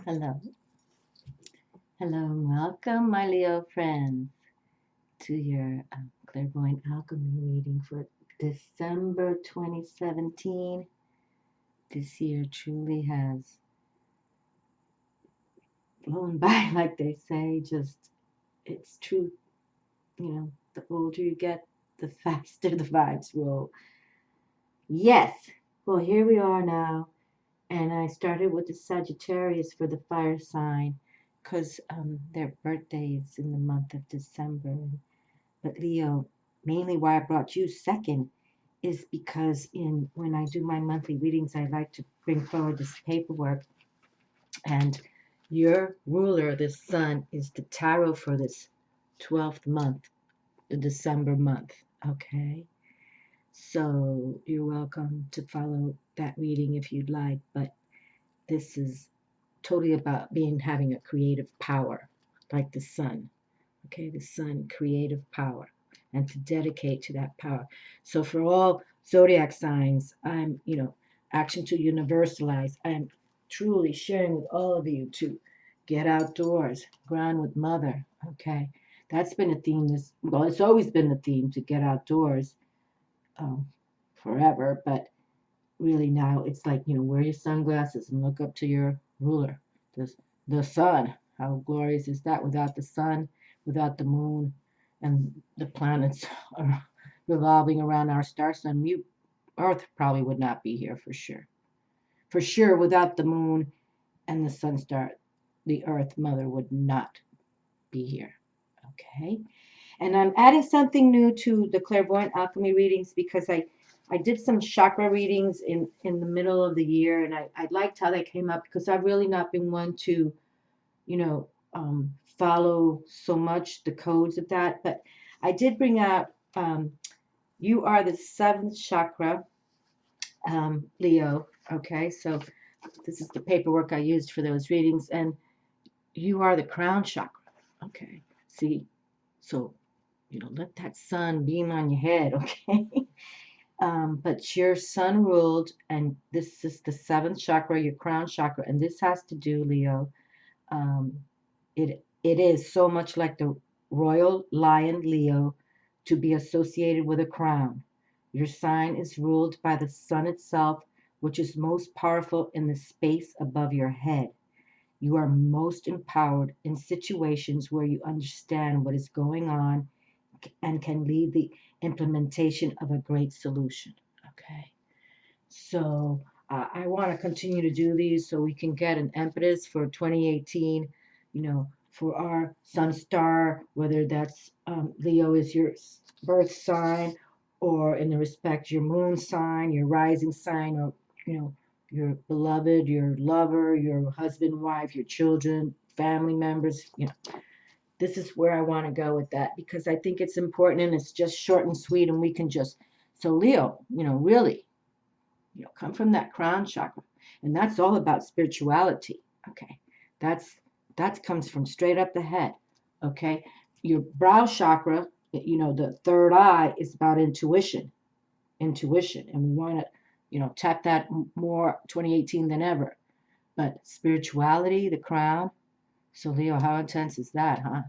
Hello. Hello and welcome, my Leo friends, to your Clairvoyant Alchemy reading for December 2017. This year truly has flown by, like they say. Just, it's true. The older you get, the faster the vibes roll. Yes. Well, here we are now. And I started with the Sagittarius for the fire sign because their birthdays in the month of December. But Leo, mainly why I brought you second is because when I do my monthly readings, I like to bring forward this paperwork. And your ruler, the sun, is the tarot for this 12th month, the December month. Okay. So you're welcome to follow that reading if you'd like. But this is totally about having a creative power, like the sun. Okay, the sun, creative power, and to dedicate to that power. So for all zodiac signs, I'm, action to universalize. I'm truly sharing with all of you to get outdoors, ground with mother. Okay, that's been a theme. Well, it's always been the theme to get outdoors, um, forever, but really now it's like, wear your sunglasses and look up to your ruler, the sun. How glorious is that? Without the sun, without the moon, and the planets are revolving around our star sun, Earth probably would not be here for sure. For sure, without the moon and the sun star, the Earth Mother would not be here. Okay? And I'm adding something new to the Clairvoyant Alchemy readings because I did some chakra readings in the middle of the year, and I liked how they came up because I've really not been one to, follow so much the codes of that. But I did bring out, you are the seventh chakra, Leo. Okay, so this is the paperwork I used for those readings, and you are the crown chakra. Okay, see, so let that sun beam on your head, okay? But your sun ruled, and this is the seventh chakra, your crown chakra, and this has to do, Leo. Um, it is so much like the royal lion Leo to be associated with a crown. Your sign is ruled by the sun itself, which is most powerful in the space above your head. You are most empowered in situations where you understand what is going on and can lead the implementation of a great solution. Okay. So I want to continue to do these so we can get an impetus for 2018, for our sun star, whether that's Leo is your birth sign, or in the respect your moon sign, your rising sign, or, your beloved, your lover, your husband, wife, your children, family members, this is where I want to go with that because I think it's important and it's just short and sweet and we can just, so Leo, really, come from that crown chakra. And that's all about spirituality. Okay. That comes from straight up the head. Okay. Your brow chakra, the third eye is about intuition. Intuition. And we want to, tap that more 2018 than ever. But spirituality, the crown. So Leo, how intense is that, huh?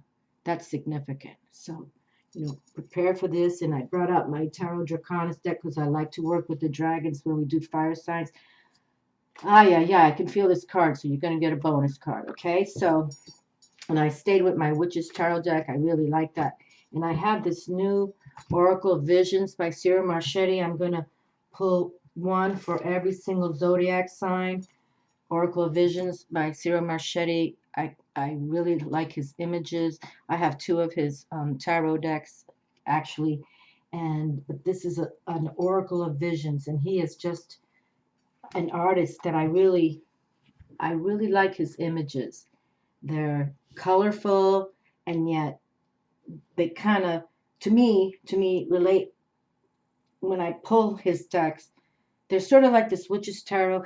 That's significant. So, prepare for this. And I brought out my Tarot Draconis deck because I like to work with the dragons when we do fire signs. Yeah, I can feel this card, so you're going to get a bonus card, okay? So, and I stayed with my Witch's Tarot deck. I really like that. And I have this new Oracle Visions by Cyril Marchetti. I'm going to pull one for every single zodiac sign. Oracle Visions by Cyril Marchetti. I really like his images. I have two of his tarot decks, actually. But this is an Oracle of Visions, and he is just an artist that I really like his images. They're colorful, and yet they kind of, to me, relate when I pull his decks. They're sort of like this Witch's Tarot.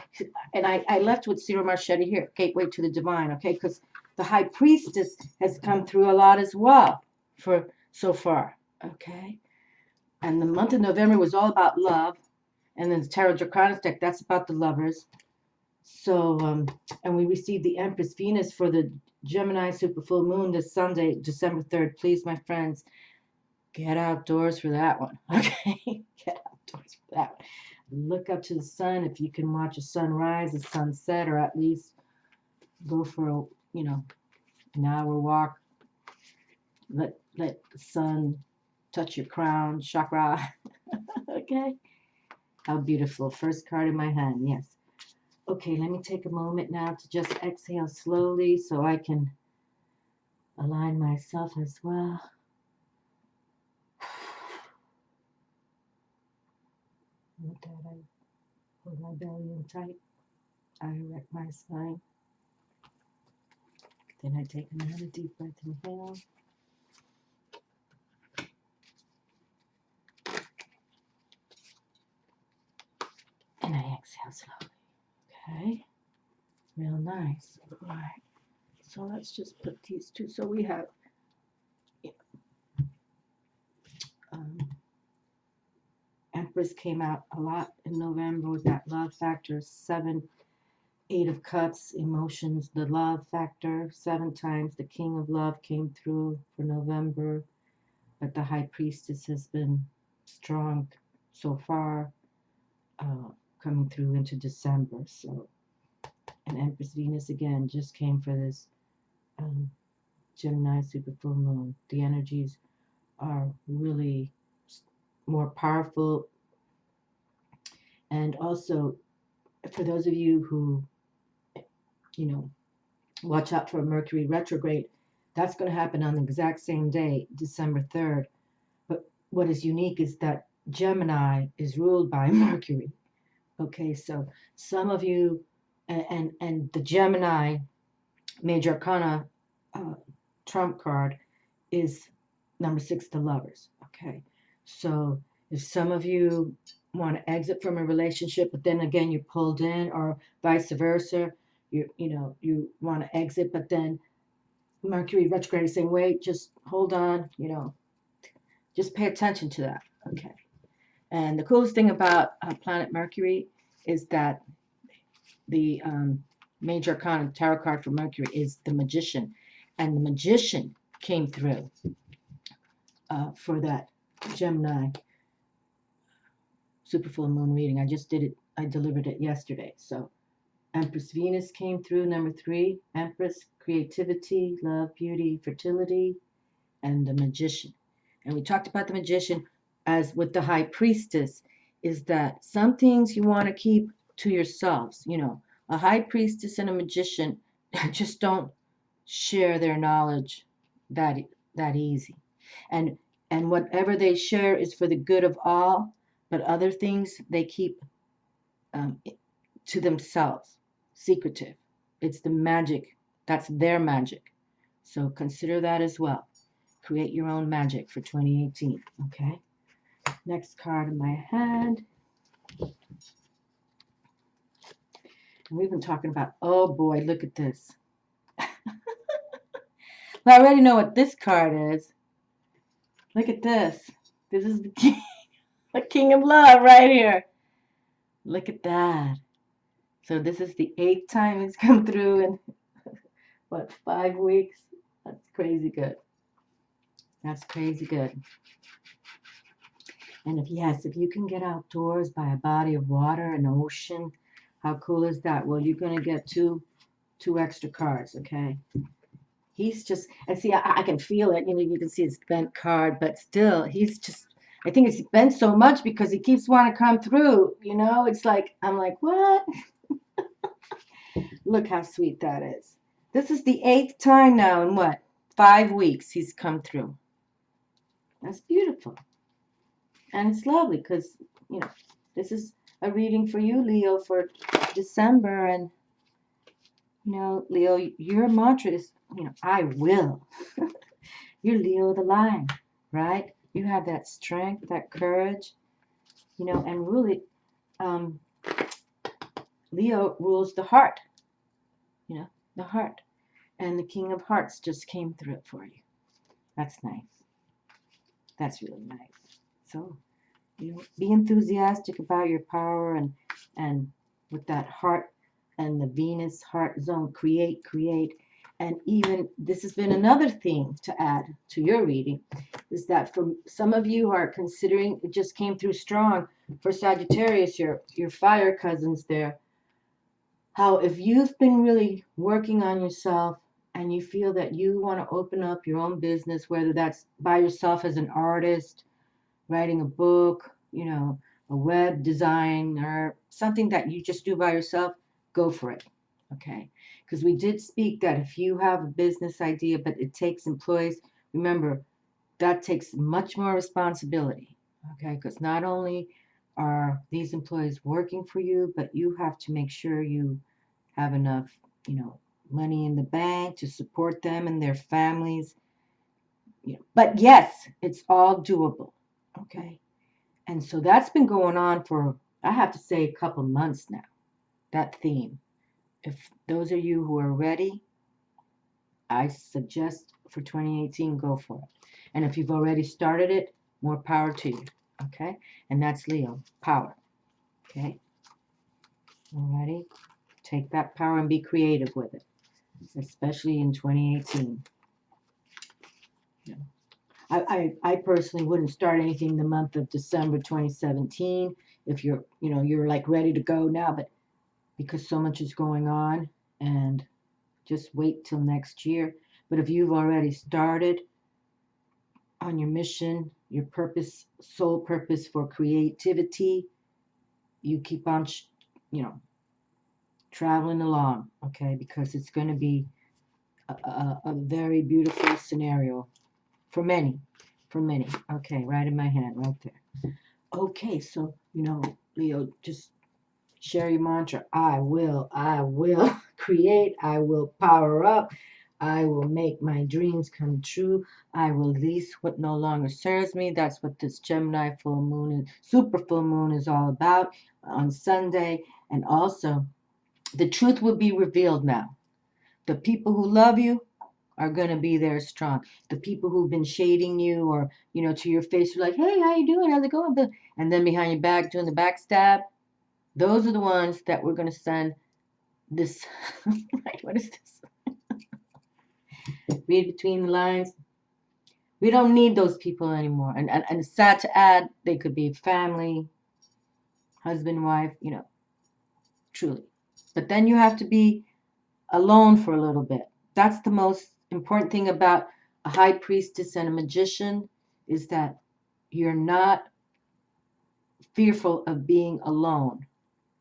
And I left with Cyril Marchetti here, Gateway to the Divine, okay? Because the High Priestess has come through a lot as well for so far, okay? And the month of November was all about love. And then the Tarot Draconis deck, that's about the lovers. So, and we received the Empress Venus for the Gemini super full moon this Sunday, December 3rd. Please, my friends, get outdoors for that one. Okay, get outdoors for that one. Look up to the sun if you can watch a sunrise, a sunset, or at least go for a, an hour walk. Let the sun touch your crown, chakra. Okay, how beautiful. First card in my hand, yes. Okay, let me take a moment now to just exhale slowly so I can align myself as well. With that, I hold my belly in tight. I erect my spine. Then I take another deep breath, inhale. And I exhale slowly. Okay, real nice. All right, so let's just put these two. So we have Empress came out a lot in November with that love factor, 7, 8 of Cups, emotions, the love factor, 7 times. The King of Love came through for November, but the High Priestess has been strong so far, coming through into December. So, and Empress Venus again just came for this Gemini super full moon. The energies are really more powerful, and also for those of you who watch out for Mercury retrograde. That's going to happen on the exact same day, December 3rd. But what is unique is that Gemini is ruled by Mercury. Okay, so some of you, and the Gemini Major Arcana trump card is number 6, the Lovers. Okay, so if some of you want to exit from a relationship, but then again you're pulled in, or vice versa, you want to exit, but then Mercury retrograde is saying, wait, just hold on, just pay attention to that. Okay. And the coolest thing about planet Mercury is that the major arcana tarot card for Mercury is the Magician, and the Magician came through for that Gemini super full moon reading. I just did it. I delivered it yesterday. So Empress Venus came through, number 3. Empress, creativity, love, beauty, fertility, and the Magician. And we talked about the Magician as with the High Priestess, is that some things you want to keep to yourselves. A High Priestess and a Magician just don't share their knowledge that easy. And whatever they share is for the good of all, but other things they keep to themselves, secretive. It's the magic. That's their magic. So consider that as well. Create your own magic for 2018. Okay. Next card in my hand. And we've been talking about, oh boy, look at this. Well, I already know what this card is. Look at this. This is the King of Love right here. Look at that. So this is the 8th time it's come through in, what, 5 weeks? That's crazy good. That's crazy good. And if you can get outdoors by a body of water, an ocean, how cool is that? Well, you're going to get two extra cards, okay? He's just, and see, I can feel it. You can see his bent card, but still, he's just, I think it's bent so much because he keeps wanting to come through. It's like, I'm like, what? Look how sweet that is. This is the 8th time now in what? 5 weeks he's come through. That's beautiful. And it's lovely because, this is a reading for you, Leo, for December. And, Leo, your mantra is, I will. You're Leo the Lion, right? You have that strength, that courage, and really, Leo rules the heart, the heart. And the King of Hearts just came through it for you. That's nice. That's really nice. So, be enthusiastic about your power and with that heart and the Venus heart zone, create, create. And even this has been another theme to add to your reading, is that for some of you who are considering, it just came through strong for Sagittarius, your fire cousins there, how if you've been really working on yourself and you feel that you want to open up your own business, whether that's by yourself as an artist, writing a book, a web design or something that you just do by yourself, go for it. Okay. Because we did speak that if you have a business idea, but it takes employees, remember, that takes much more responsibility. Okay. Because not only are these employees working for you, but you have to make sure you have enough, money in the bank to support them and their families. But yes, it's all doable. Okay. And so that's been going on for, I have to say, a couple months now, that theme. If those of you who are ready, I suggest for 2018, go for it. And if you've already started it, more power to you. Okay? And that's Leo, power. Okay? Alrighty? Take that power and be creative with it, especially in 2018. I personally wouldn't start anything the month of December 2017 if you're like ready to go now, but because so much is going on, and just wait till next year. But if you've already started on your mission, your purpose, soul purpose for creativity, you keep on, traveling along, okay? Because it's going to be a very beautiful scenario for many, Okay, right in my hand, right there. Okay, so, Leo, just share your mantra. I will create. I will power up. I will make my dreams come true. I will release what no longer serves me. That's what this Gemini full moon, super full moon is all about on Sunday. And also, the truth will be revealed now. The people who love you are going to be there strong. The people who've been shading you or, to your face, you're like, hey, how you doing? How's it going? And then behind your back doing the backstab, those are the ones that we're going to send this. What is this? Read between the lines. We don't need those people anymore. And it's sad to add, they could be family, husband, wife, truly. But then you have to be alone for a little bit. That's the most important thing about a high priestess and a magician, is that you're not fearful of being alone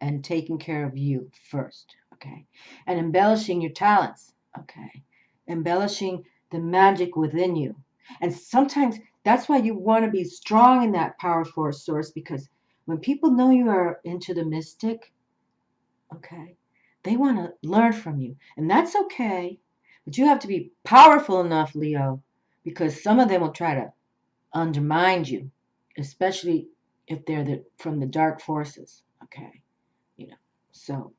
and taking care of you first, okay? And embellishing your talents, okay? Embellishing the magic within you. And sometimes that's why you want to be strong in that power force source, because when people know you are into the mystic, okay, they want to learn from you. And that's okay. But you have to be powerful enough, Leo, because some of them will try to undermine you, especially if they're from the dark forces, okay? So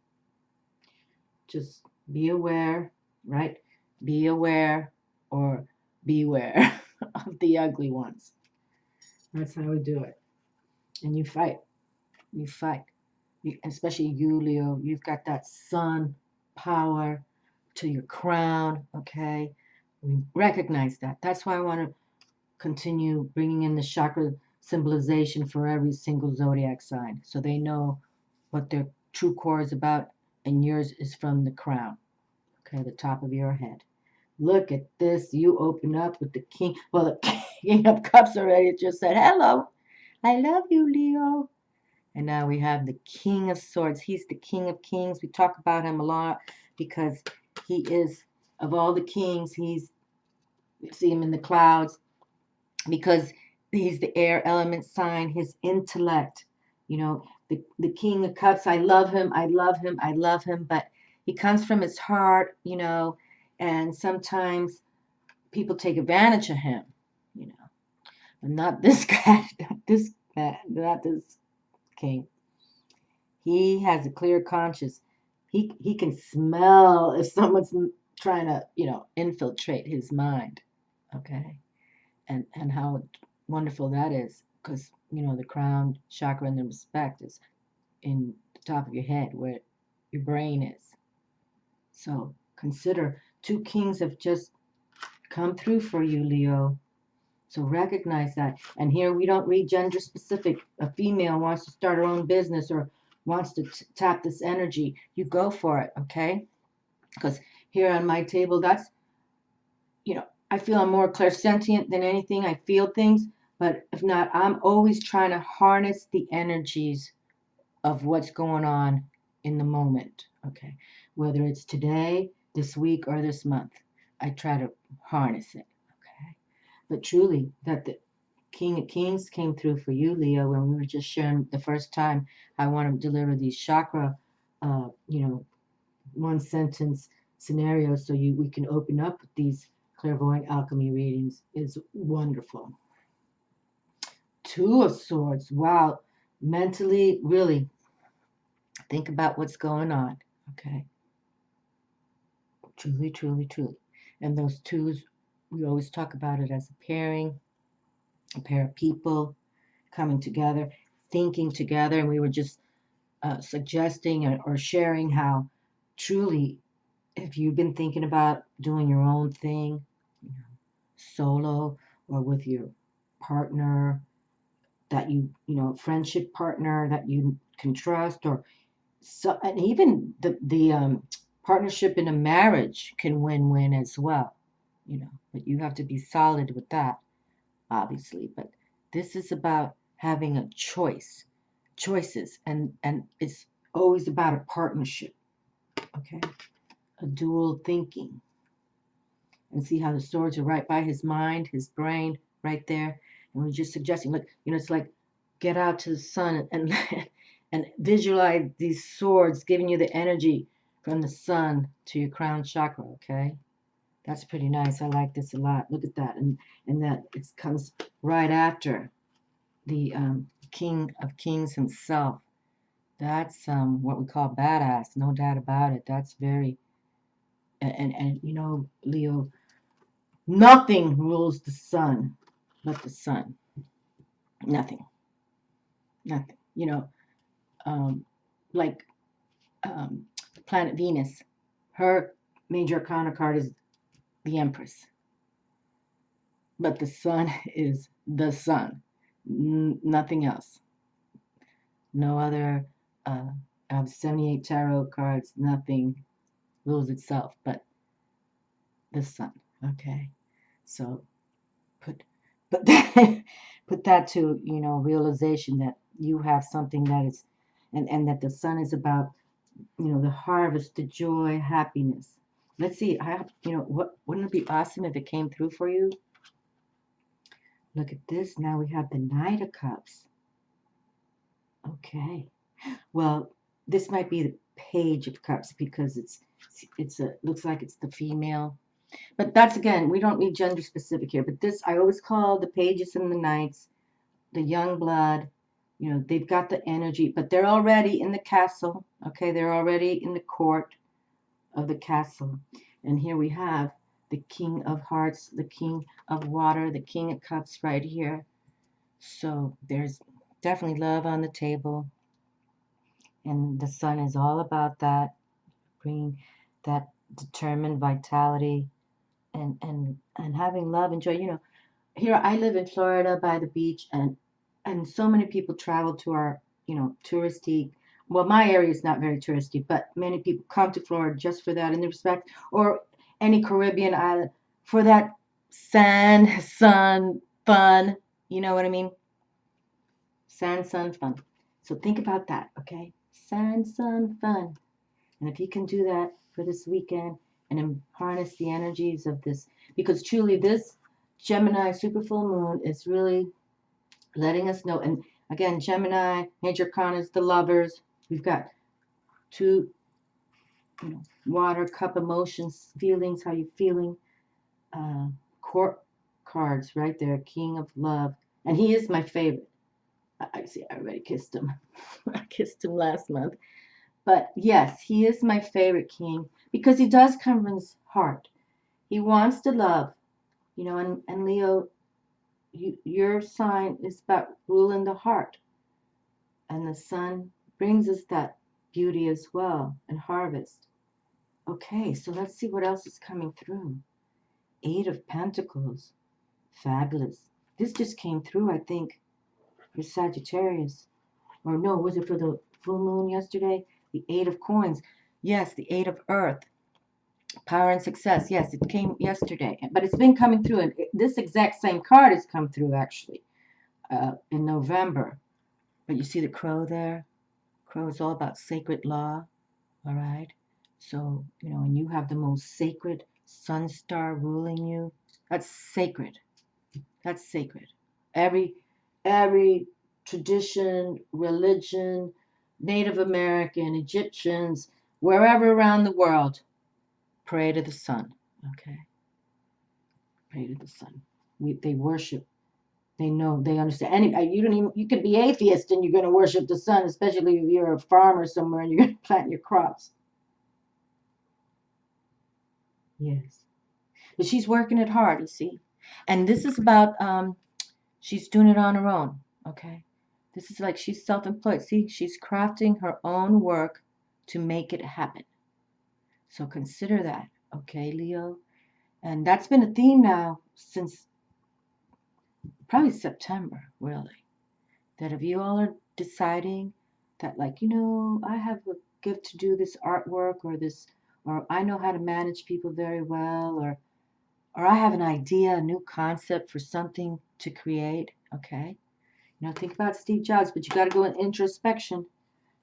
just be aware, right? Be aware or beware of the ugly ones. That's how we do it. And you fight. You fight. Especially you, Leo. You've got that sun power to your crown, okay? We recognize that. That's why I want to continue bringing in the chakra symbolization for every single zodiac sign, so they know what their true core is about, and yours is from the crown, okay, the top of your head. Look at this. You open up with the king. Well, the king of cups already just said, hello. I love you, Leo. And now we have the king of swords. He's the king of kings. We talk about him a lot because he is, of all the kings, you see him in the clouds because he's the air element sign, his intellect, the king of cups. I love him. I love him. I love him. But he comes from his heart, and sometimes people take advantage of him, but not this guy, not this king. He has a clear conscience. He can smell if someone's trying to, infiltrate his mind. Okay. And how wonderful that is, because, the crown chakra and the respect is in the top of your head where your brain is. So consider 2 kings have just come through for you, Leo. So recognize that. And here we don't read gender specific. A female wants to start her own business or wants to tap this energy. You go for it, okay? Because here on my table, that's, I feel I'm more clairsentient than anything. I feel things. But if not, I'm always trying to harness the energies of what's going on in the moment, okay? Whether it's today, this week, or this month, I try to harness it, okay? But truly, that the King of Kings came through for you, Leo, when we were just sharing the first time. I want to deliver these chakra, uh, you know, one sentence scenarios so we can open up these clairvoyant alchemy readings is wonderful. 2 of Swords, wow, mentally, really think about what's going on, okay? Truly, truly, truly. And those 2s, we always talk about it as a pairing, a pair of people coming together, thinking together. And we were just suggesting or sharing how truly, if you've been thinking about doing your own thing, solo or with your partner that friendship partner that you can trust, or so, and even the partnership in a marriage can win-win as well, but you have to be solid with that, obviously. But this is about having a choices, and it's always about a partnership, okay? A dual thinking. And see how the swords are right by his mind, his brain, right there. And we're just suggesting, look, it's like get out to the sun and and visualize these swords giving you the energy from the sun to your crown chakra, okay? That's pretty nice. I like this a lot. Look at that. And that it comes right after the King of Kings himself. That's what we call badass, no doubt about it. That's very, and Leo, nothing rules the sun but the sun. Nothing. Nothing. Um, like planet Venus, her major arcana card is the Empress. But the sun is the sun. Nothing else. No other uh, out of 78 tarot cards, nothing rules itself but the sun. Okay? So put that put that to realization that you have something that is, and that the sun is about the harvest, the joy, happiness. Let's see. What wouldn't it be awesome if it came through for you? Look at this. Now we have the Knight of Cups. Okay. Well, this might be the Page of Cups because looks like it's the female. But that's, again, we don't need gender specific here. But this, I always call the Pages and the Knights the young blood. They've got the energy, but they're already in the castle. Okay, they're already in the court of the castle. And here we have the King of Hearts, the King of Water, the King of Cups right here. So there's definitely love on the table. And the sun is all about that, bringing that determined vitality and having love and joy. Here I live in Florida by the beach, and so many people travel to our, touristy. Well, my area is not very touristy, but many people come to Florida just for that, in the respect, or any Caribbean island for that sand, sun, fun. You know what I mean? Sand, sun, fun. So think about that, okay? Sand, sun, fun. And if you can do that for this weekend and harness the energies of this, because truly this Gemini super full moon is really letting us know. And again, Gemini, major arcana is the lovers. We've got 2, water, cup emotions, feelings, how you feeling. Court cards right there, King of Love. And he is my favorite. I see, I already kissed him. I kissed him last month. But yes, he is my favorite king because he does come from his heart. He wants to love, and Leo, your sign is about ruling the heart. And the sun brings us that beauty as well and harvest. Okay, so let's see what else is coming through. Eight of Pentacles. Fabulous. This just came through, I think, for Sagittarius. Or no, was it for the full moon yesterday? The Eight of Coins. Yes, the Eight of Earth. Power and Success. Yes, it came yesterday. But it's been coming through. And this exact same card has come through, actually, in November. But you see the crow there? Crow is all about sacred law. All right. So, you know, and you have the most sacred sun star ruling you. That's sacred. That's sacred. Every tradition, religion, Native American, Egyptians, wherever around the world, pray to the sun. Okay. Pray to the sun. They worship. They know. They understand. You don't even. You could be atheist and you're going to worship the sun, especially if you're a farmer somewhere and you're going to plant your crops. Yes. But she's working it hard, you see. And this is about, she's doing it on her own, okay? This is like she's self-employed. See, she's crafting her own work to make it happen. So consider that, okay, Leo? And that's been a theme now since probably September, really. That if you all are deciding that, like, you know, I have a gift to do this artwork or I know how to manage people very well, or I have an idea, a new concept for something to create, okay? You know, think about Steve Jobs, but you got to go in introspection,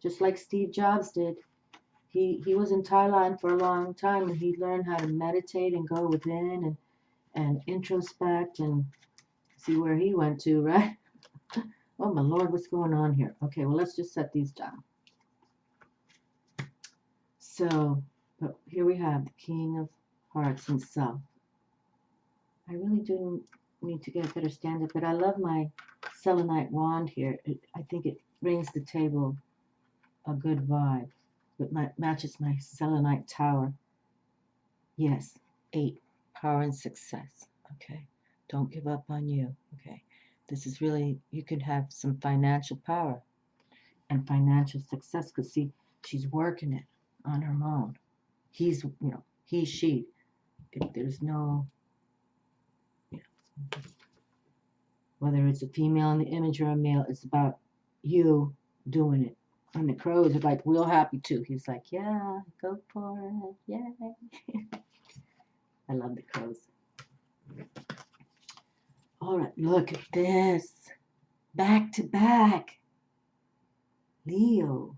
just like Steve Jobs did. He was in Thailand for a long time, and he learned how to meditate and go within and introspect and see where he went to, right? Oh, my Lord, what's going on here? Okay, well, let's just set these down. So, but here we have the King of Hearts himself. I really do need to get a better stand-up, but I love my selenite wand here. I think it brings the table a good vibe. It matches my selenite tower. Yes, 8, power and success. Okay, don't give up on you. Okay, this is really, you can have some financial power and financial success because, see, she's working it on her own. He's, you know, he, she. There's no, you know, whether it's a female in the image or a male, it's about you doing it. And the crows are like real happy too. He's like, yeah, go for it. Yay. I love the crows. All right, look at this. Back to back. Leo.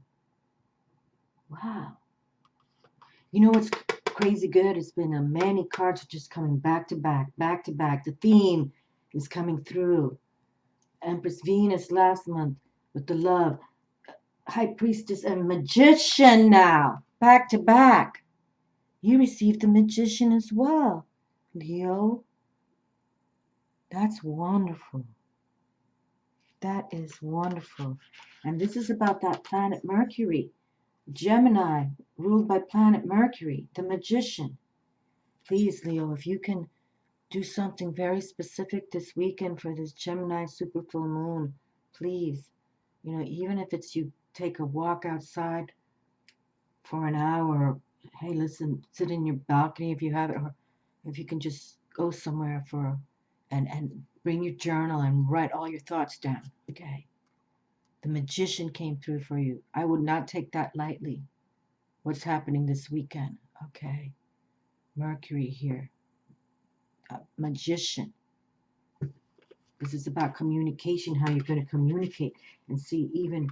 Wow. You know what's crazy good? It's been many cards are just coming back to back, back to back. The theme is coming through. Empress Venus last month with the love. High Priestess and Magician now. Back to back. You received the Magician as well, Leo. That's wonderful. That is wonderful. And this is about that planet Mercury. Gemini, ruled by planet Mercury, the Magician. Please, Leo, if you can do something very specific this weekend for this Gemini super full moon, please. You know, even if it's you take a walk outside for an hour, hey, listen, sit in your balcony if you have it, or if you can just go somewhere for and bring your journal and write all your thoughts down. Okay. The Magician came through for you. I would not take that lightly. What's happening this weekend? Okay. Mercury here. Magician. This is about communication, how you're going to communicate. And see, even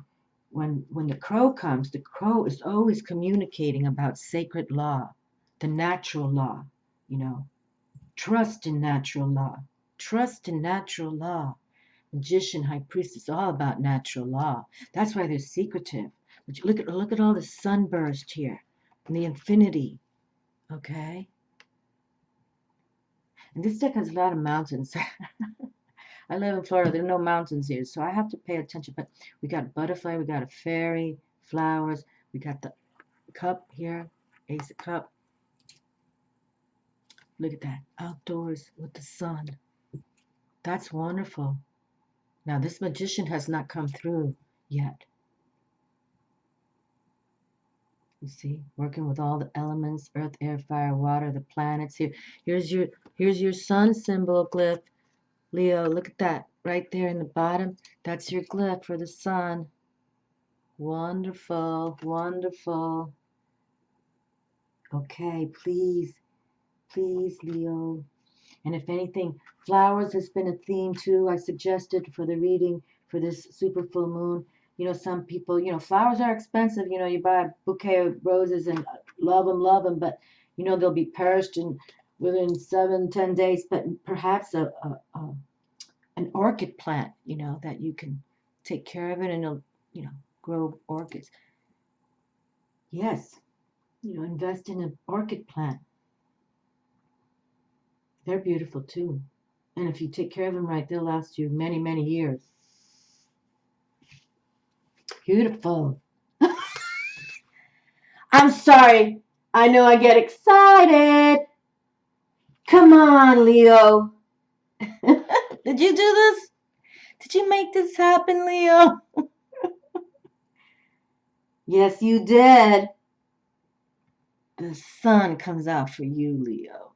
when the crow comes, the crow is always communicating about sacred law, the natural law, you know. Trust in natural law. Trust in natural law. Magician, High Priestess, all about natural law. That's why they're secretive. But you look at all the sunburst here and the infinity. Okay? And this deck has a lot of mountains. I live in Florida. There are no mountains here, so I have to pay attention. But we got a butterfly, we got a fairy, flowers. We got the cup here, Ace of Cup. Look at that. Outdoors with the sun. That's wonderful. Now, this Magician has not come through yet. You see, working with all the elements, earth, air, fire, water, the planets here. Here's your sun symbol glyph, Leo. Look at that right there in the bottom. That's your glyph for the sun. Wonderful, wonderful. Okay, please, please, Leo. And if anything, flowers has been a theme too. I suggested for the reading for this super full moon. You know, some people, flowers are expensive. You buy a bouquet of roses and love them, but they'll be perished within 7, 10 days. But perhaps an orchid plant, that you can take care of it and it'll, grow orchids. Yes, invest in an orchid plant. They're beautiful too. And if you take care of them right, they'll last you many, many years. Beautiful. I'm sorry. I know I get excited. Come on, Leo. Did you do this? Did you make this happen, Leo? Yes, you did. The sun comes out for you, Leo.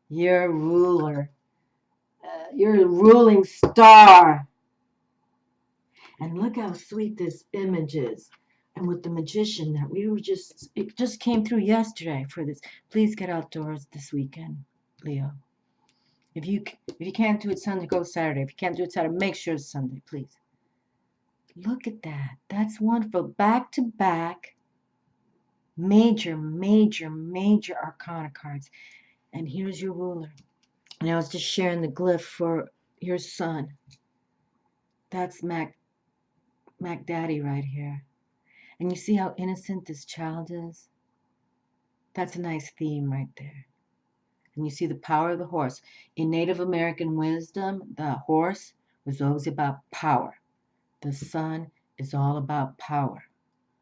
You're a ruler. You're a ruling star. And look how sweet this image is. And with the magician that it just came through yesterday for this. Please get outdoors this weekend, Leo. If you can't do it Sunday, go Saturday. If you can't do it Saturday, make sure it's Sunday, please. Look at that. That's wonderful. Back to back, major, major, major arcana cards. And here's your ruler. And I was just sharing the glyph for your son. That's Mac Daddy right here. And you see how innocent this child is? That's a nice theme right there. And you see the power of the horse. In Native American wisdom, the horse was always about power. The sun is all about power.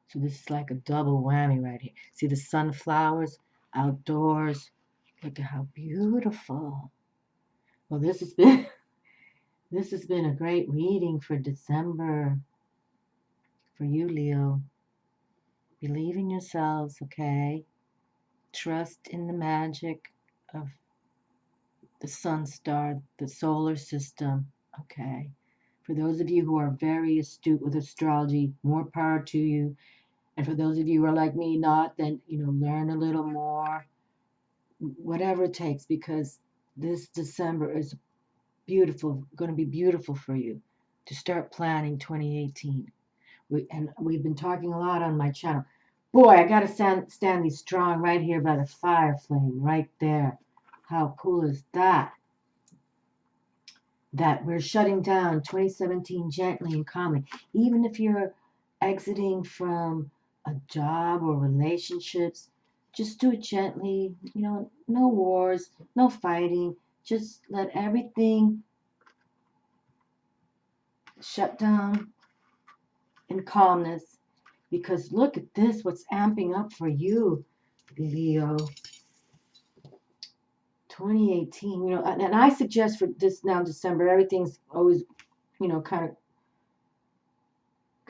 So this is like a double whammy right here. See the sunflowers outdoors. Look at how beautiful. Well, this has been a great reading for December for you, Leo. Believe in yourselves, okay? Trust in the magic of the sun star, the solar system, okay? For those of you who are very astute with astrology, more power to you. And for those of you who are like me, not, then, learn a little more. Whatever it takes, because this December is beautiful, going to be beautiful for you to start planning 2018. We've been talking a lot on my channel. Boy, I got to stand these strong right here by the fire flame, right there. How cool is that? That we're shutting down 2017 gently and calmly. Even if you're exiting from a job or relationships, just do it gently. No wars, no fighting. Just let everything shut down in calmness. Because look at this, what's amping up for you, Leo. 2018, and I suggest for this now December, everything's always, kind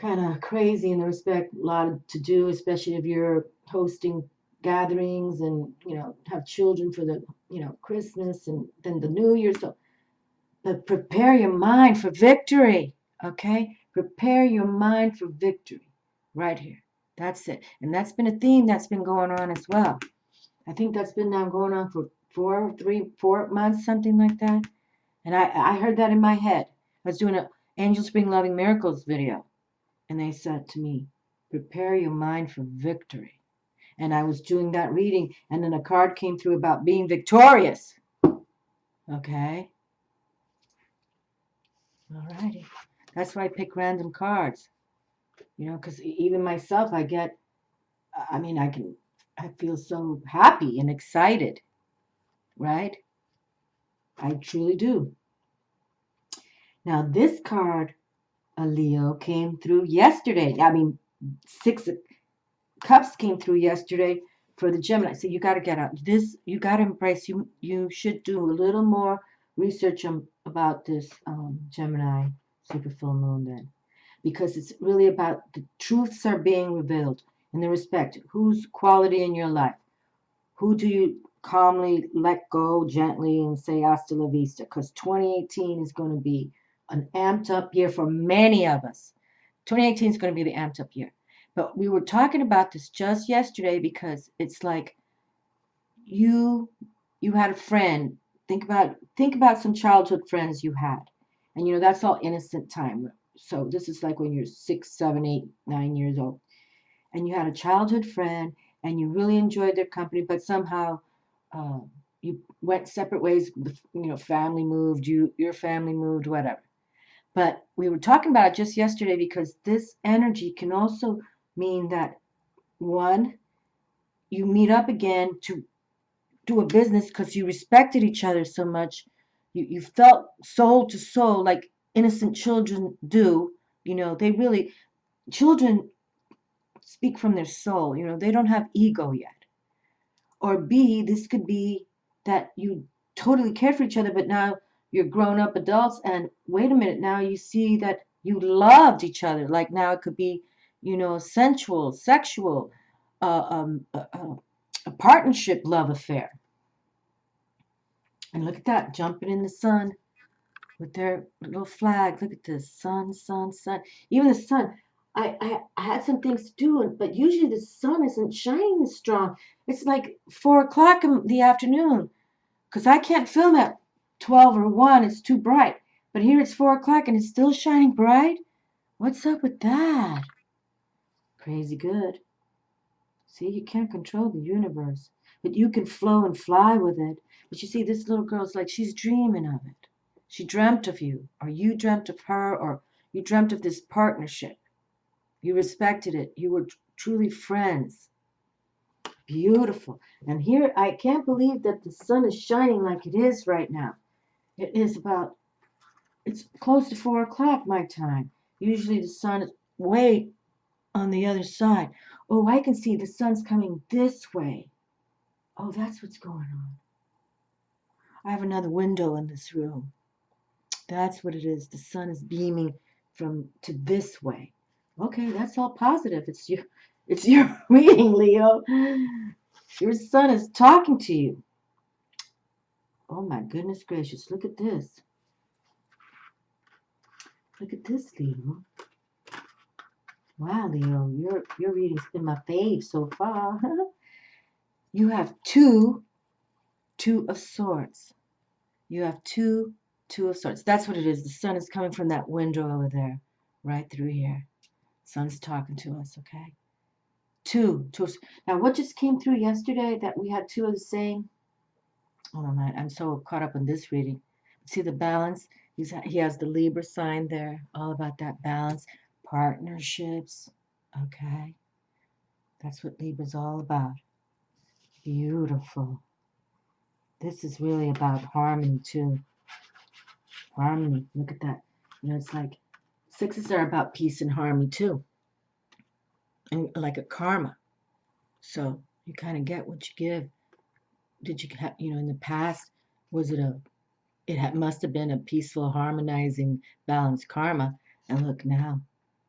of crazy in the respect, a lot to do, especially if you're hosting gatherings and, have children for the, Christmas and then the New Year. So, but prepare your mind for victory, okay? Prepare your mind for victory right here. That's it. And that's been a theme that's been going on as well. I think that's been now going on for 4 months, something like that. And I heard that in my head. I was doing an Angels Bring Loving Miracles video. And they said to me, prepare your mind for victory. And I was doing that reading, and then a card came through about being victorious. Okay? Alrighty. That's why I pick random cards. Because even myself, I feel so happy and excited. Right? I truly do. Now, this card, a Leo, came through yesterday. 6 of Cups came through yesterday for the Gemini. So you got to get out. You got to embrace. You should do a little more research about this Gemini super full moon then. Because it's really about the truths are being revealed. and the respect. Who's quality in your life? Who do you calmly let go gently and say hasta la vista? Because 2018 is going to be an amped up year for many of us. 2018 is going to be the amped up year. But we were talking about this just yesterday because it's like you had a friend. Think about some childhood friends you had. And that's all innocent time. So this is like when you're 6, 7, 8, 9 years old. And you had a childhood friend and you really enjoyed their company, but somehow uh, you went separate ways. Family moved, your family moved, whatever. But we were talking about it just yesterday because this energy can also mean that one, you meet up again to do a business because you respected each other so much. You felt soul to soul like innocent children do. They really, children speak from their soul. They don't have ego yet. Or B, this could be that you totally cared for each other, but now you're grown up adults and wait a minute, now you see that you loved each other. Like now it could be, sensual, sexual, a partnership love affair. And look at that, jumping in the sun with their little flag. Look at this, sun, sun, sun. Even the sun. I had some things to do, but usually the sun isn't shining as strong. It's like 4 o'clock in the afternoon because I can't film at 12 or 1. It's too bright. But here it's 4 o'clock and it's still shining bright. What's up with that? Crazy good. See, you can't control the universe, but you can flow and fly with it. But you see, this little girl's like she's dreaming of it. She dreamt of you, or you dreamt of her, or you dreamt of this partnership. You respected it. You were truly friends. Beautiful. And here, I can't believe that the sun is shining like it is right now. It's close to 4 o'clock my time. Usually the sun is way on the other side. Oh, I can see the sun's coming this way. Oh, that's what's going on. I have another window in this room. That's what it is. The sun is beaming from to this way. Okay, that's all positive. It's your reading, Leo. Your sun is talking to you. Oh my goodness gracious. Look at this. Look at this, Leo. Wow, Leo, your reading's been my fave so far. You have two of swords. You have two of swords. That's what it is. The sun is coming from that window over there, right through here. Sun's talking to us, okay? Two. Now, what just came through yesterday that we had two of the same? Oh my, I'm so caught up in this reading. See the balance? He has the Libra sign there, all about that balance. Partnerships, okay? That's what Libra's all about. Beautiful. This is really about harmony, too. Harmony. Look at that. It's like sixes are about peace and harmony, too. And like a karma. So you kind of get what you give. Did you have, in the past, was it must have been a peaceful, harmonizing, balanced karma. And look now,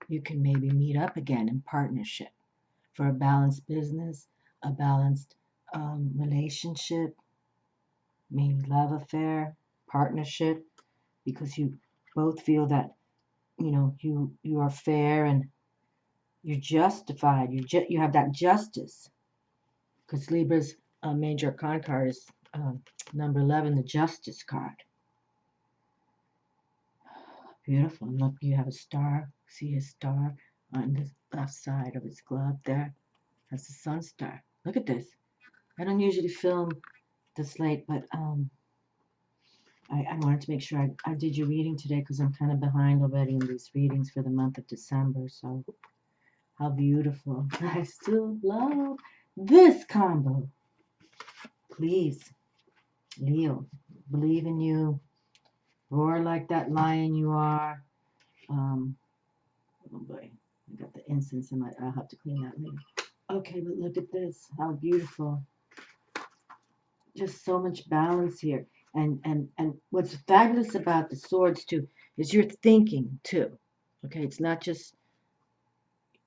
you can maybe meet up again in partnership for a balanced business, a balanced relationship, maybe love affair, partnership, because you both feel that, you are fair and you're justified. You have that justice. Because Libra's major arcana card is number 11, the Justice card. Beautiful. And look, you have a star. See his star on the left side of his glove there. That's the sun star. Look at this. I don't usually film this late, but I wanted to make sure I did your reading today because I'm kind of behind already in these readings for the month of December. So how beautiful. I still love this combo. Please, Leo, believe in you. Roar like that lion you are. Oh boy, I got the incense in my. I'll have to clean that later. Okay, but look at this. How beautiful. Just so much balance here. And what's fabulous about the swords too is you're thinking too. Okay, it's not just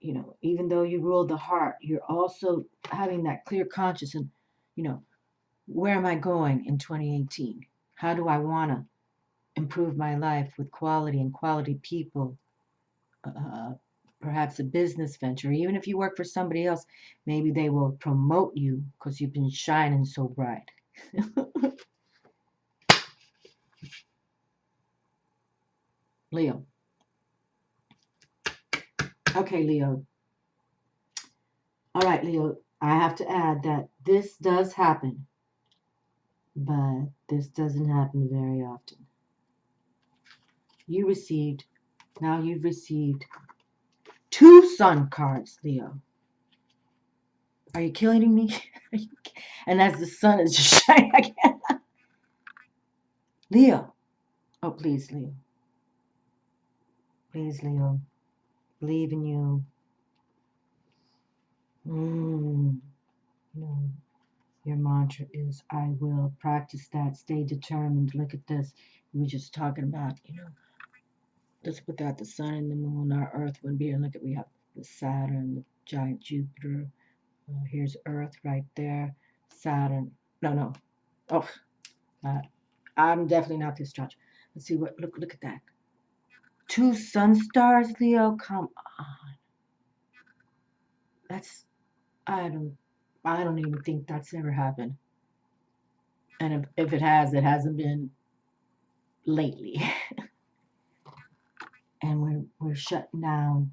you know, even though you rule the heart, you're also having that clear conscience and, you know, where am I going in 2018? How do I want to improve my life with quality and quality people? Uh, Perhaps a business venture. Even if you work for somebody else, maybe they will promote you because you've been shining so bright. Leo. Okay, Leo. All right, Leo. I have to add that this does happen, but this doesn't happen very often. Now you've received 2 sun cards, Leo. Are you kidding me? And as the sun is just shining again. Leo. Oh, please, Leo. Please, Leo. Believe in you. You know, your mantra is, I will. Practice that. Stay determined. Look at this. We were just talking about, you know, just without the sun and the moon, our earth wouldn't be here. Look at, we have the Saturn, the giant Jupiter. Here's Earth right there. Saturn. No. Oh, I'm definitely not this judge. Let's see what. Look at that. 2 sun stars, Leo. Come on. That's. I don't. I don't even think that's ever happened. And if it has, it hasn't been lately. And we're shutting down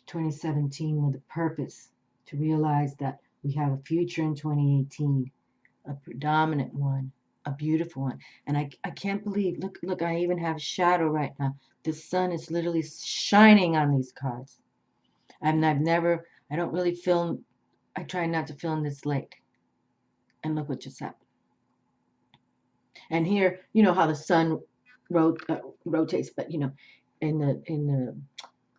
2017 with a purpose to realize that we have a future in 2018, a predominant one, a beautiful one. And I can't believe, look, I even have a shadow right now. The sun is literally shining on these cards. I don't really film, I try not to film this late. And look what just happened. And here, you know how the sun rotates, but you know, in the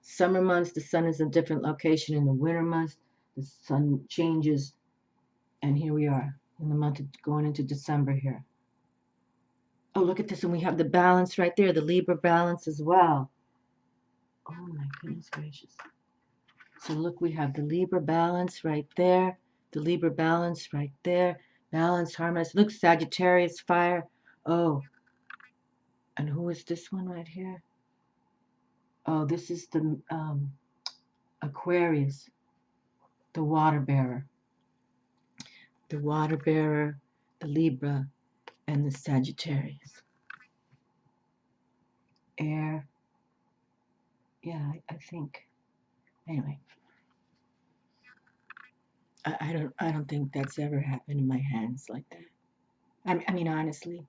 summer months, the sun is in a different location. In the winter months, the sun changes. And here we are in the month of going into December here. Oh, look at this. And we have the balance right there, the Libra balance as well. Oh, my goodness gracious. So look, we have the Libra balance right there, the Libra balance right there, balance, harmonious. Look, Sagittarius fire. Oh, and who is this one right here? Oh, this is the Aquarius, the water bearer. The water bearer, the Libra, and the Sagittarius. Air. Yeah, I think. Anyway, I don't think that's ever happened in my hands like that. I mean, honestly.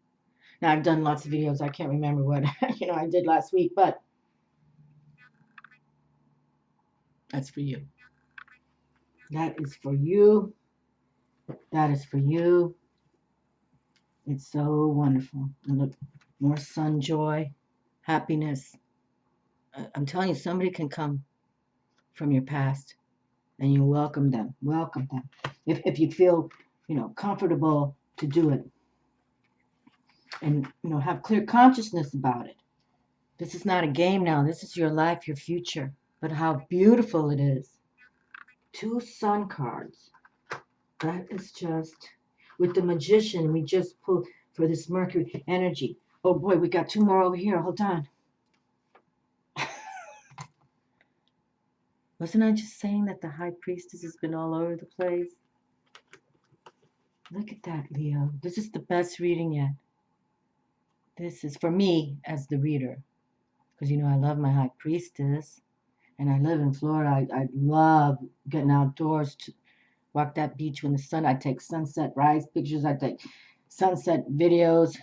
Now I've done lots of videos. I can't remember what I did last week, but that's for you. That is for you. That is for you. It's so wonderful. And look, more sun joy, happiness. I'm telling you, somebody can come from your past, and you welcome them. Welcome them. If you feel, comfortable to do it, and have clear consciousness about it. This is not a game now. This is your life, your future. But how beautiful it is. 2 sun cards. That is just, with the Magician, we just pulled for this Mercury energy. Oh boy, we got 2 more over here. Hold on. Wasn't I just saying that the High Priestess has been all over the place? Look at that, Leo. This is the best reading yet. This is for me as the reader. Because, I love my High Priestess. And I live in Florida. I love getting outdoors to walk that beach when the sun. I take sunset rise pictures. I take sunset videos.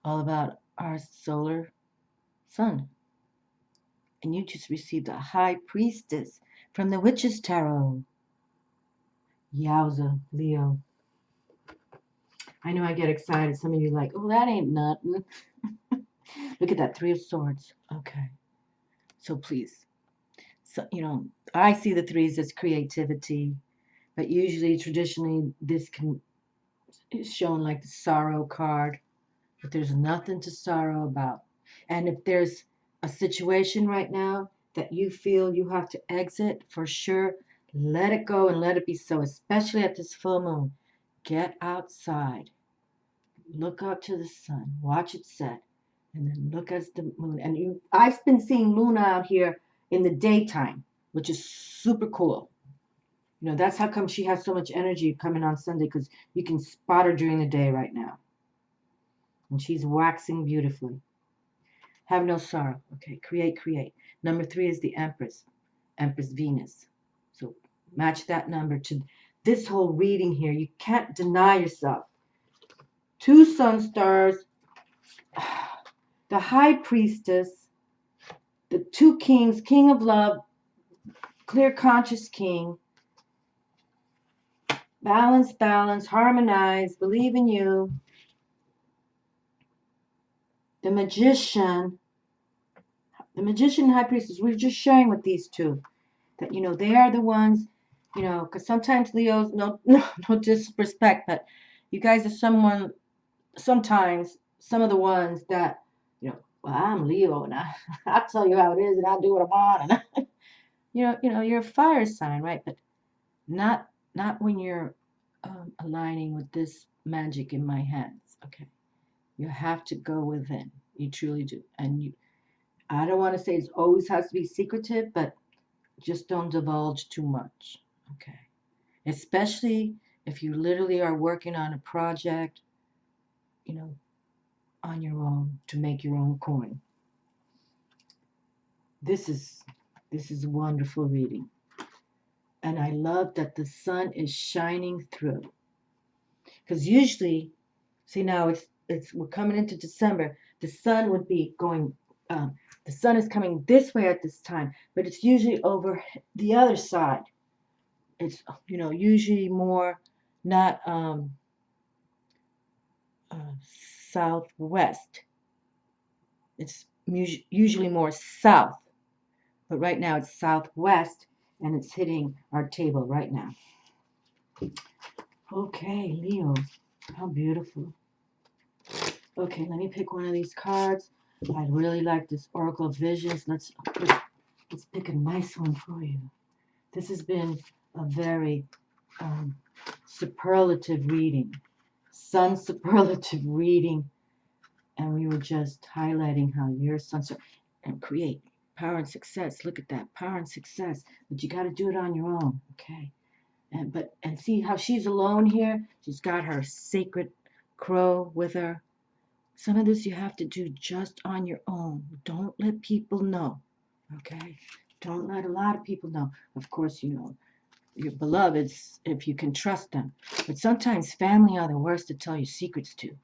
All about our solar sun. And you just received a High Priestess from the Witch's Tarot. Yowza, Leo. I know I get excited. Some of you are like, oh, that ain't nothing. Look at that 3 of Swords. Okay. So please. So, I see the 3s as creativity. But usually, traditionally, this is shown like the sorrow card. But there's nothing to sorrow about. And if there's a situation right now that you feel you have to exit, for sure, let it go and let it be so, especially at this full moon. Get outside. Look up to the sun. Watch it set. And then look at the moon. And I've been seeing Luna out here in the daytime, which is super cool. You know, that's how come she has so much energy coming on Sunday, because you can spot her during the day right now. And she's waxing beautifully. Have no sorrow. Okay, create, create. Number 3 is the Empress, Empress Venus. So match that number to this whole reading here. You can't deny yourself. 2 sun stars, the High Priestess, the 2 kings, King of Love, Clear Conscious King. Balance, balance, harmonize, believe in you. The Magician High Priestess. We're just sharing with these 2 that, you know, they are the ones, you know, because sometimes Leos, no disrespect, but you guys are sometimes some of the ones that, you know, well, I'm Leo and I'll tell you how it is and I'll do what I want. And you know, you're a fire sign, right? But not when you're aligning with this magic in my hands. Okay, you have to go within. You truly do. And I don't want to say it always has to be secretive, but just don't divulge too much. Okay, especially if you literally are working on a project, you know, on your own to make your own coin. This is a wonderful reading. And I love that the sun is shining through. Because usually, see now we're coming into December, the sun would be going, the sun is coming this way at this time, but it's usually over the other side. It's, you know, usually more not southwest. It's usually more south, but right now it's southwest and it's hitting our table right now. Okay, Leo, how beautiful. Okay, let me pick one of these cards. I really like this Oracle of Visions. Let's pick a nice one for you. This has been a very superlative reading, sun superlative reading, and we were just highlighting how your sun and create power and success. Look at that, power and success. But you got to do it on your own, okay? And see how she's alone here. She's got her sacred crow with her. Some of this you have to do just on your own. Don't let people know, okay? Don't let a lot of people know. Of course, you know, your beloveds, if you can trust them. But sometimes family are the worst to tell your secrets to,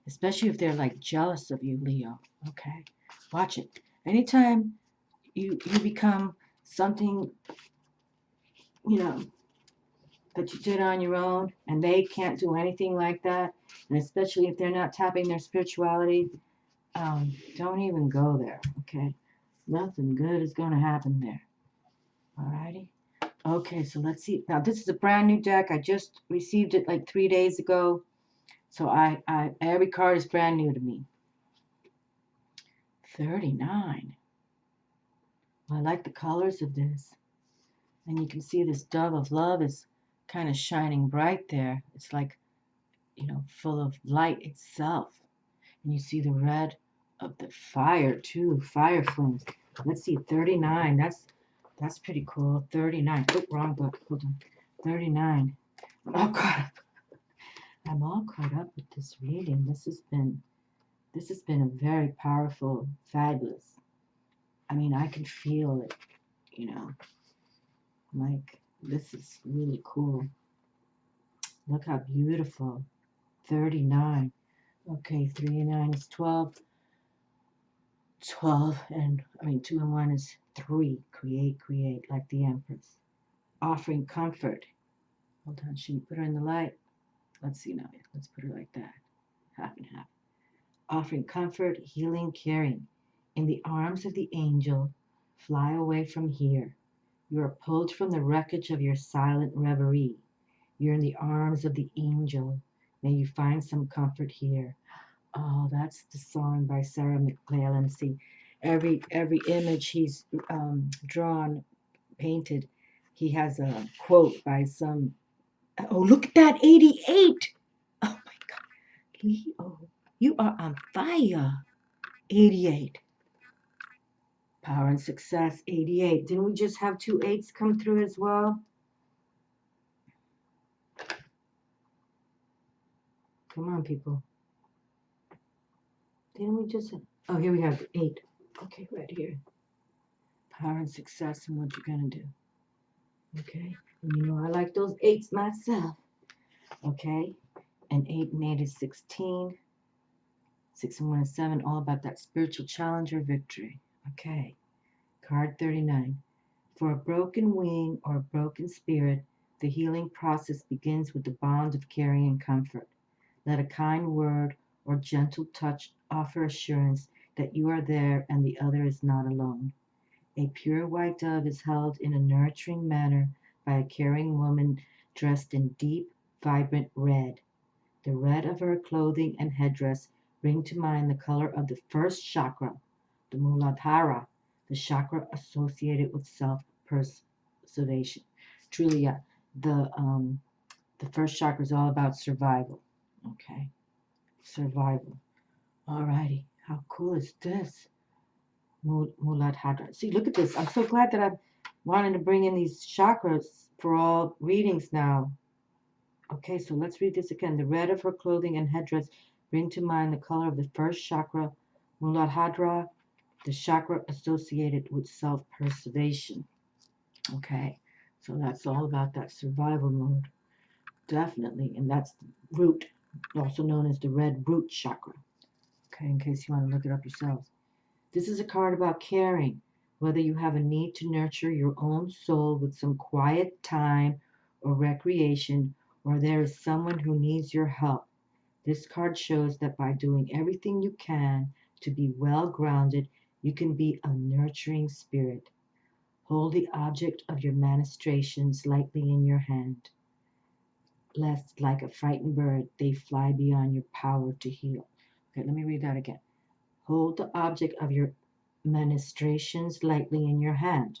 especially if they're like jealous of you, Leo, okay? Watch it. Anytime you become something, you know, that you did on your own, and they can't do anything like that, and especially if they're not tapping their spirituality, don't even go there, okay? Nothing good is going to happen there. Alrighty? Okay, so let's see. Now, this is a brand new deck. I just received it like 3 days ago. So every card is brand new to me. 39. Well, I like the colors of this. And you can see this dove of love is kind of shining bright there. It's like, you know, full of light itself. And you see the red of the fire too, fire flames. Let's see, 39. That's pretty cool. 39. Oh, wrong book. Hold on. 39. I'm all caught up with this reading. This has been a very powerful, fabulous. I mean, I can feel it, you know. Like, this is really cool. Look how beautiful. 39. Okay, 3 and 9 is 12. 12 and, 2 and 1 is 3. Create, create, like the Empress. Offering comfort. Hold on, should we put her in the light? Let's see now. Let's put her like that. Half and half. Offering comfort, healing, caring. In the arms of the angel, fly away from here. You are pulled from the wreckage of your silent reverie. You're in the arms of the angel. May you find some comfort here. Oh, that's the song by Sarah McLachlan. See, every image he's drawn, painted, he has a quote by some. Oh, look at that 88. Oh my God, Leo, you are on fire. 88. Power and success, 88. Didn't we just have 2 8s come through as well? Come on, people. Didn't we just have, oh, here we have 8. Okay, right here. Power and success and what you're going to do. Okay, and you know I like those 8s myself. Okay, and 8 and 8 is 16. 6 and 1 is 7, all about that spiritual challenge or victory. Okay, card 39. For a broken wing or a broken spirit, the healing process begins with the bond of caring and comfort. Let a kind word or gentle touch offer assurance that you are there and the other is not alone. A pure white dove is held in a nurturing manner by a caring woman dressed in deep, vibrant red. The red of her clothing and headdress bring to mind the color of the first chakra, the Muladhara, the chakra associated with self-preservation. Truly, yeah, the first chakra is all about survival. Okay, survival. Alrighty, how cool is this? Muladhara. See, look at this. I'm so glad that I'm wanting to bring in these chakras for all readings now. Okay, so let's read this again. The red of her clothing and headdress bring to mind the color of the first chakra, Muladhara, the chakra associated with self-preservation. Okay, so that's all about that survival mode. Definitely, and that's the root, also known as the red root chakra. Okay, in case you want to look it up yourselves. This is a card about caring, whether you have a need to nurture your own soul with some quiet time or recreation, or there is someone who needs your help. This card shows that by doing everything you can to be well grounded, you can be a nurturing spirit. Hold the object of your ministrations lightly in your hand, lest, like a frightened bird, they fly beyond your power to heal. Okay, let me read that again. Hold the object of your ministrations lightly in your hand,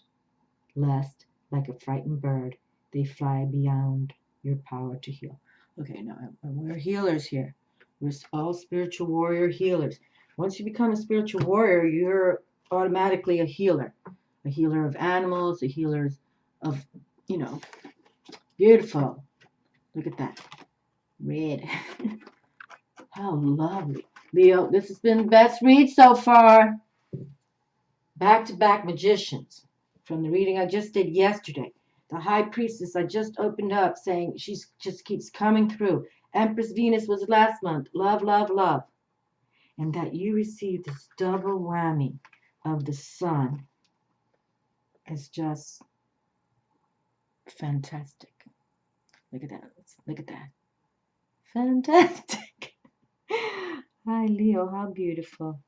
lest, like a frightened bird, they fly beyond your power to heal. Okay, now we're healers here. We're all spiritual warrior healers. Once you become a spiritual warrior, you're automatically a healer of animals, a healer of, beautiful. Look at that. Red. How lovely. Leo, this has been the best read so far. Back-to-back magicians from the reading I just did yesterday. The High Priestess I just opened up saying she just keeps coming through. Empress Venus was last month. Love, love, love. And that you received this double whammy of the sun is just fantastic. Look at that. Look at that. Fantastic. Hi, Leo. How beautiful.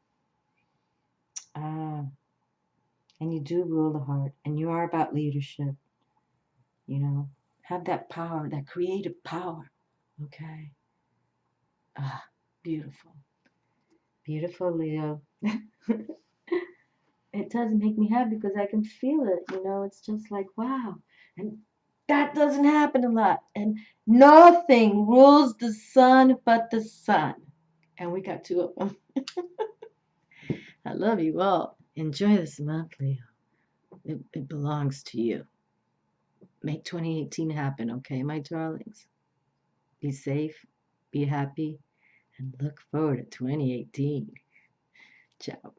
And you do rule the heart. And you are about leadership. Have that power, that creative power. Okay. Beautiful. Beautiful, Leo. It does make me happy because I can feel it. It's just like, wow. And that doesn't happen a lot. And nothing rules the sun but the sun. And we got 2 of them. I love you all. Enjoy this month, Leo. It belongs to you. Make 2018 happen, okay, my darlings? Be safe, be happy, and look forward to 2018. Ciao.